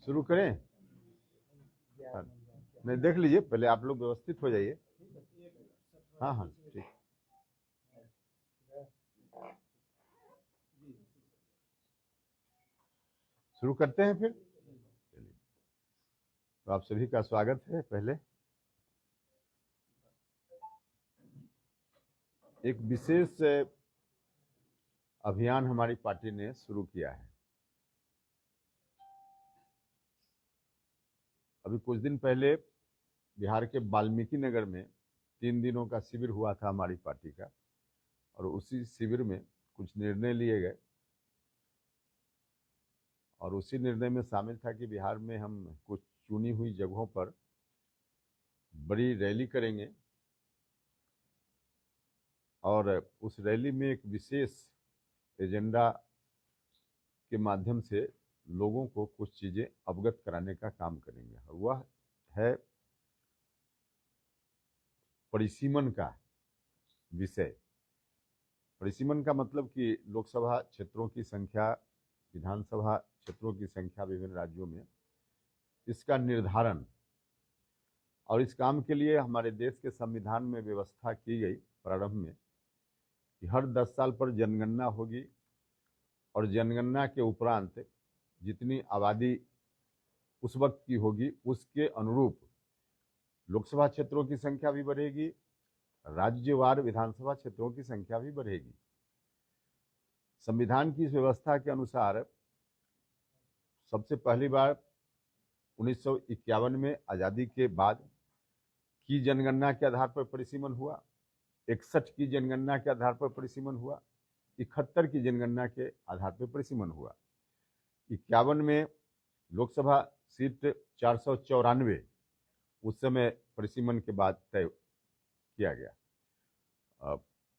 शुरू करें? हाँ, नहीं, देख लीजिए, पहले आप लोग व्यवस्थित हो जाइए। हाँ हाँ, ठीक। शुरू करते हैं फिर। चलिए, तो आप सभी का स्वागत है। पहले एक विशेष अभियान हमारी पार्टी ने शुरू किया है। अभी कुछ दिन पहले बिहार के वाल्मीकि नगर में 3 दिनों का शिविर हुआ था हमारी पार्टी का, और उसी शिविर में कुछ निर्णय लिए गए, और उसी निर्णय में शामिल था कि बिहार में हम कुछ चुनी हुई जगहों पर बड़ी रैली करेंगे, और उस रैली में एक विशेष एजेंडा के माध्यम से लोगों को कुछ चीज़ें अवगत कराने का काम करेंगे, और वह है परिसीमन का विषय। परिसीमन का मतलब कि लोकसभा क्षेत्रों की संख्या, विधानसभा क्षेत्रों की संख्या विभिन्न राज्यों में, इसका निर्धारण। और इस काम के लिए हमारे देश के संविधान में व्यवस्था की गई प्रारंभ में कि हर 10 साल पर जनगणना होगी, और जनगणना के उपरांत जितनी आबादी उस वक्त की होगी उसके अनुरूप लोकसभा क्षेत्रों की संख्या भी बढ़ेगी, राज्यवार विधानसभा क्षेत्रों की संख्या भी बढ़ेगी। संविधान की इस व्यवस्था के अनुसार सबसे पहली बार 1951 में आज़ादी के बाद की जनगणना के आधार पर परिसीमन हुआ, 61 की जनगणना के आधार पर परिसीमन हुआ, 71 की जनगणना के आधार पर परिसीमन हुआ। 51 में लोकसभा सीट 494 उस समय परिसीमन के बाद तय किया गया।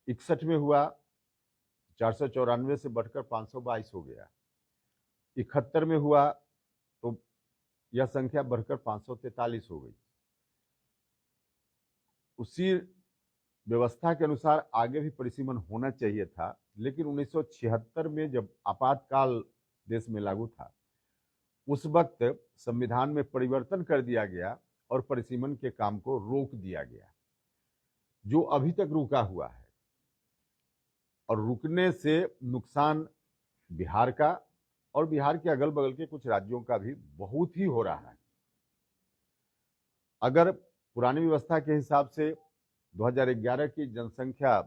61 में हुआ 494 से बढ़कर 522 हो गया। 71 में हुआ तो यह संख्या बढ़कर 543 हो गई। उसी व्यवस्था के अनुसार आगे भी परिसीमन होना चाहिए था, लेकिन 1976 में जब आपातकाल देश में लागू था, उस वक्त संविधान में परिवर्तन कर दिया गया और परिसीमन के काम को रोक दिया गया, जो अभी तक रुका हुआ है। और रुकने से नुकसान बिहार का और बिहार के अगल बगल के कुछ राज्यों का भी बहुत ही हो रहा है। अगर पुरानी व्यवस्था के हिसाब से 2011 की जनसंख्या,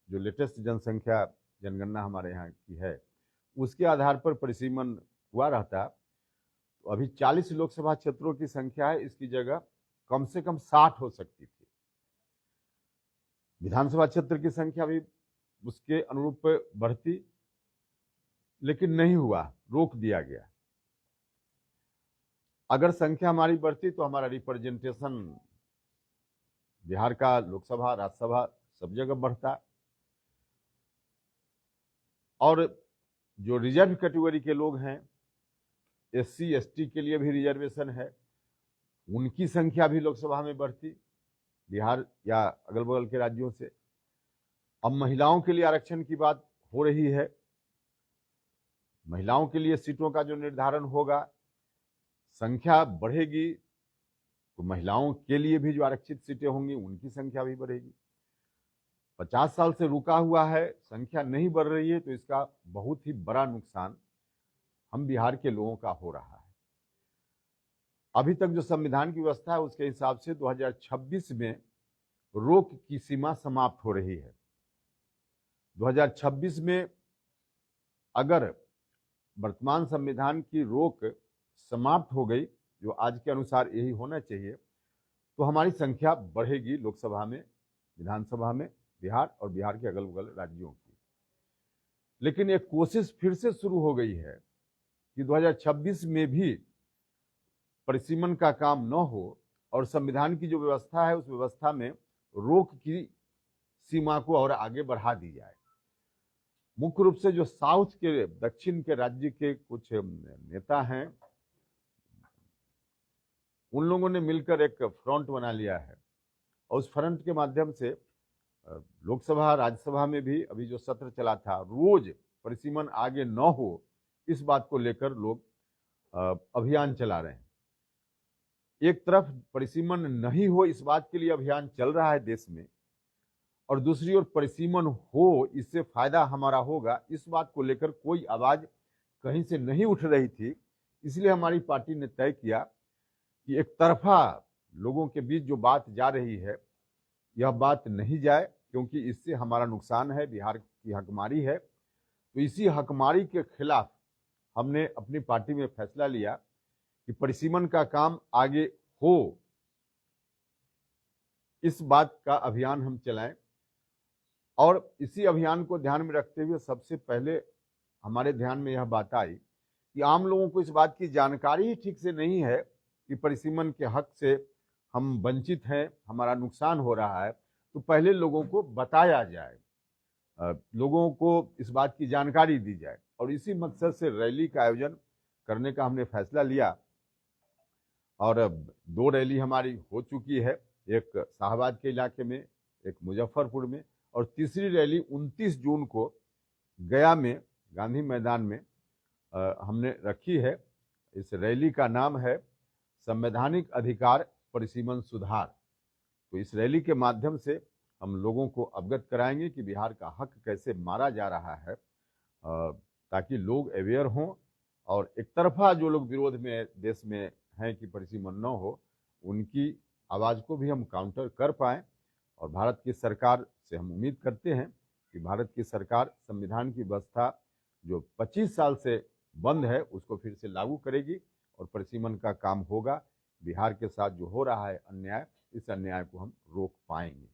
जो लेटेस्ट जनसंख्या जनगणना हमारे यहाँ की है, उसके आधार पर परिसीमन हुआ रहता, तो अभी 40 लोकसभा क्षेत्रों की संख्या है, इसकी जगह कम से कम 60 हो सकती थी। विधानसभा क्षेत्र की संख्या भी उसके अनुरूप बढ़ती, लेकिन नहीं हुआ, रोक दिया गया। अगर संख्या हमारी बढ़ती तो हमारा रिप्रेजेंटेशन बिहार का लोकसभा, राज्यसभा सब जगह बढ़ता। और जो रिजर्व कैटेगरी के लोग हैं, SC ST के लिए भी रिजर्वेशन है, उनकी संख्या भी लोकसभा में बढ़ती बिहार या अगल बगल के राज्यों से। अब महिलाओं के लिए आरक्षण की बात हो रही है। महिलाओं के लिए सीटों का जो निर्धारण होगा, संख्या बढ़ेगी तो महिलाओं के लिए भी जो आरक्षित सीटें होंगी उनकी संख्या भी बढ़ेगी। 50 साल से रुका हुआ है, संख्या नहीं बढ़ रही है, तो इसका बहुत ही बड़ा नुकसान हम बिहार के लोगों का हो रहा है। अभी तक जो संविधान की व्यवस्था है उसके हिसाब से 2026 में रोक की सीमा समाप्त हो रही है। 2026 में अगर वर्तमान संविधान की रोक समाप्त हो गई, जो आज के अनुसार यही होना चाहिए, तो हमारी संख्या बढ़ेगी लोकसभा में, विधानसभा में, बिहार और बिहार के अगल बगल राज्यों की। लेकिन एक कोशिश फिर से शुरू हो गई है कि 2026 में भी परिसीमन का काम न हो और संविधान की जो व्यवस्था है उस व्यवस्था में रोक की सीमा को और आगे बढ़ा दी जाए। मुख्य रूप से जो साउथ के, दक्षिण के राज्य के कुछ नेता हैं, उन लोगों ने मिलकर एक फ्रंट बना लिया है, और उस फ्रंट के माध्यम से लोकसभा, राज्यसभा में भी अभी जो सत्र चला था, रोज परिसीमन आगे न हो, इस बात को लेकर लोग अभियान चला रहे हैं। एक तरफ परिसीमन नहीं हो इस बात के लिए अभियान चल रहा है देश में, और दूसरी ओर परिसीमन हो इससे फायदा हमारा होगा, इस बात को लेकर कोई आवाज कहीं से नहीं उठ रही थी। इसलिए हमारी पार्टी ने तय किया कि एक तरफा लोगों के बीच जो बात जा रही है यह बात नहीं जाए, क्योंकि इससे हमारा नुकसान है, बिहार की हकमारी है। तो इसी हकमारी के खिलाफ हमने अपनी पार्टी में फैसला लिया कि परिसीमन का काम आगे हो, इस बात का अभियान हम चलाएं। और इसी अभियान को ध्यान में रखते हुए सबसे पहले हमारे ध्यान में यह बात आई कि आम लोगों को इस बात की जानकारी ही ठीक से नहीं है कि परिसीमन के हक से हम वंचित हैं, हमारा नुकसान हो रहा है। तो पहले लोगों को बताया जाए, लोगों को इस बात की जानकारी दी जाए, और इसी मकसद से रैली का आयोजन करने का हमने फैसला लिया। और 2 रैली हमारी हो चुकी है, एक शाहबाद के इलाके में, एक मुजफ्फरपुर में, और तीसरी रैली 29 जून को गया में गांधी मैदान में हमने रखी है। इस रैली का नाम है संवैधानिक अधिकार परिसीमन सुधार। तो इस रैली के माध्यम से हम लोगों को अवगत कराएंगे कि बिहार का हक कैसे मारा जा रहा है, ताकि लोग अवेयर हों, और एक तरफा जो लोग विरोध में देश में हैं कि परिसीमन न हो, उनकी आवाज़ को भी हम काउंटर कर पाएँ। और भारत की सरकार से हम उम्मीद करते हैं कि भारत की सरकार संविधान की व्यवस्था जो 25 साल से बंद है उसको फिर से लागू करेगी, और परिसीमन का काम होगा। बिहार के साथ जो हो रहा है अन्याय, इस अन्याय को हम रोक पाएंगे।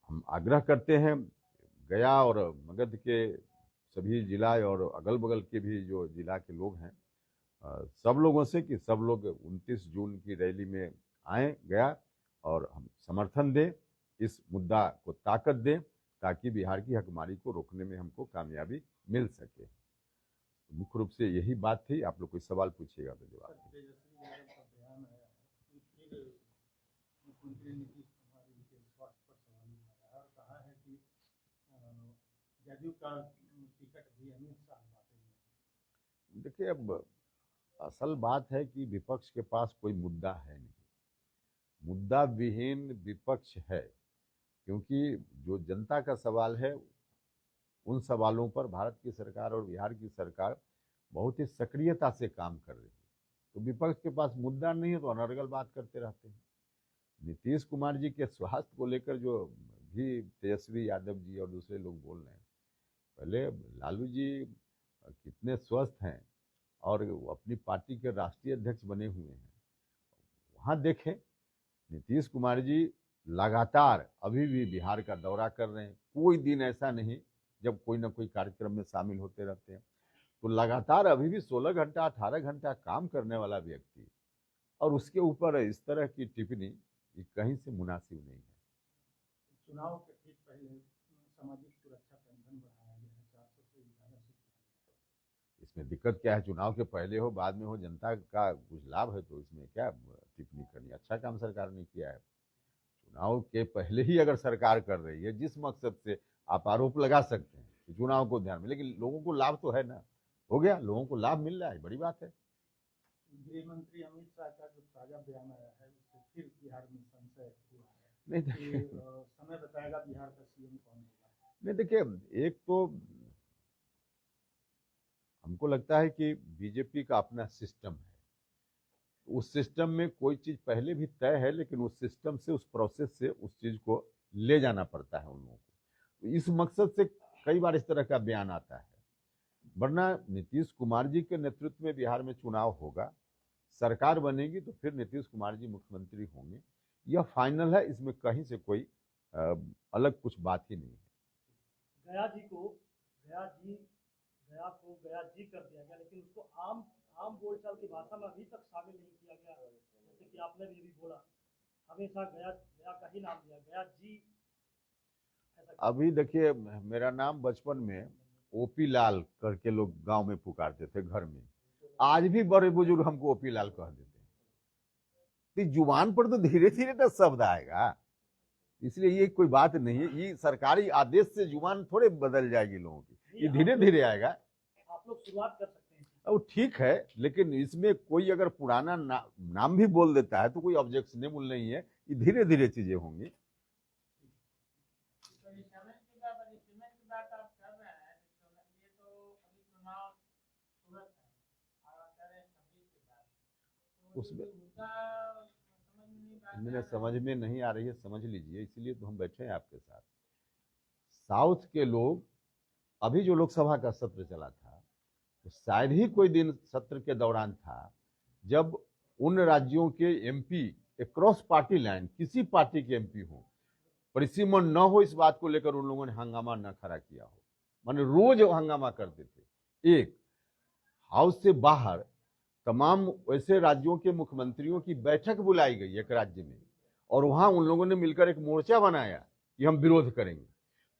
हम आग्रह करते हैं गया और मगध के सभी जिला और अगल बगल के भी जो जिला के लोग हैं, सब लोगों से कि सब लोग 29 जून की रैली में आएँ गया, और हम समर्थन दें, इस मुद्दा को ताकत दें, ताकि बिहार की हकमारी को रोकने में हमको कामयाबी मिल सके। मुख्य रूप से यही बात थी। आप लोग कोई सवाल पूछिएगा तो जवाब। देखिए, अब असल बात है कि विपक्ष के पास कोई मुद्दा है नहीं, मुद्दा विहीन विपक्ष है, क्योंकि जो जनता का सवाल है उन सवालों पर भारत की सरकार और बिहार की सरकार बहुत ही सक्रियता से काम कर रही है। तो विपक्ष के पास मुद्दा नहीं है तो अनर्गल बात करते रहते हैं। नीतीश कुमार जी के स्वास्थ्य को लेकर जो भी तेजस्वी यादव जी और दूसरे लोग बोल रहे हैं, पहले लालू जी कितने स्वस्थ हैं और अपनी पार्टी के राष्ट्रीय अध्यक्ष बने हुए हैं। वहाँ देखें, नीतीश कुमार जी लगातार अभी भी बिहार का दौरा कर रहे हैं। कोई दिन ऐसा नहीं जब कोई ना कोई कार्यक्रम में शामिल होते रहते हैं। तो लगातार अभी भी 16 घंटा 18 घंटा काम करने वाला व्यक्ति, और उसके ऊपर इस तरह की टिप्पणी कहीं से मुनासिब नहीं है। चुनाव के ठीक पहले सामाजिक सुरक्षा पेंशन बढ़ाया गया है 400 से 1100। इसमें दिक्कत क्या है? चुनाव के पहले हो बाद में हो, जनता का कुछ लाभ है तो इसमें क्या टिप्पणी करनी? अच्छा काम सरकार ने किया है। चुनाव के पहले ही अगर सरकार कर रही है, जिस मकसद से आप आरोप लगा सकते हैं कि चुनाव को ध्यान में, लेकिन लोगों को लाभ तो है ना, हो गया, लोगों को लाभ मिल रहा है, बड़ी बात है। गृह मंत्री अमित शाह का जो ताजा बयान आया है उससे फिर बिहार में संशय हुआ है। नहीं समय बताएगा बिहार का सीएम कौन होगा। नहीं, देखिए, एक तो हमको लगता है कि बीजेपी का अपना सिस्टम है, उस सिस्टम में कोई चीज पहले भी तय है, लेकिन उस सिस्टम से, उस प्रोसेस से उस चीज को ले जाना पड़ता है उन लोगों को। तो इस मकसद से कई बार इस तरह का बयान आता है। वरना नीतीश कुमार जी के नेतृत्व में बिहार में चुनाव होगा, सरकार बनेगी तो फिर नीतीश कुमार जी मुख्यमंत्री होंगे, यह फाइनल है। इसमें कहीं से कोई अलग कुछ बात ही नहीं है। गया जी कर दिया गया, लेकिन उसको आम बोलचाल की भाषा में अभी तक शामिल नहीं किया गया। जैसे कि आपने भी बोला, हमेशा गया का ही नाम दिया, गया जी। अभी देखिए, मेरा नाम बचपन में ओपी लाल करके लोग गांव में पुकारते थे घर में, आज भी बड़े बुजुर्ग हमको ओपी लाल कह देते हैं। तो जुबान पर तो धीरे धीरे तो शब्द आएगा, इसलिए ये कोई बात नहीं है। ये सरकारी आदेश से जुबान थोड़े बदल जाएगी लोगों की, ये धीरे धीरे आएगा। आप लोग शुरुआत कर सकते हैं। वो ठीक है, लेकिन इसमें कोई अगर पुराना नाम भी बोल देता है तो कोई ऑब्जेक्शनेबल नहीं है। ये धीरे धीरे चीजें होंगी। उसमें मेरे समझ में नहीं आ रही है, समझ लीजिए, इसीलिए तो हम बैठे हैं आपके साथ। साउथ के लोग, अभी जो लोकसभा का सत्र चला था, तो शायद ही कोई दिन सत्र के दौरान था जब उन राज्यों के एमपी अक्रॉस पार्टी लाइन, किसी पार्टी के एमपी हो, परिसीमन न हो, इस बात को लेकर उन लोगों ने हंगामा न खड़ा किया हो। माने रोज हंगामा करते थे। एक, हाउस से बाहर तमाम वैसे राज्यों के मुख्यमंत्रियों की बैठक बुलाई गई एक राज्य में, और वहां उन लोगों ने मिलकर एक मोर्चा बनाया कि हम विरोध करेंगे।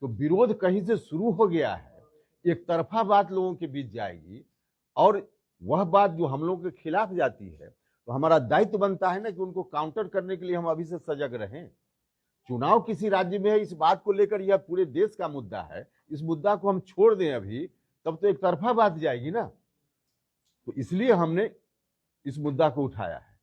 तो विरोध कहीं से शुरू हो गया है, एक तरफा बात लोगों के बीच जाएगी, और वह बात जो हम लोगों के खिलाफ जाती है, तो हमारा दायित्व बनता है ना कि उनको काउंटर करने के लिए हम अभी से सजग रहें। चुनाव किसी राज्य में है, इस बात को लेकर यह पूरे देश का मुद्दा है, इस मुद्दा को हम छोड़ दें अभी, तब तो एक तरफा बात जाएगी ना। तो इसलिए हमने इस मुद्दा को उठाया है।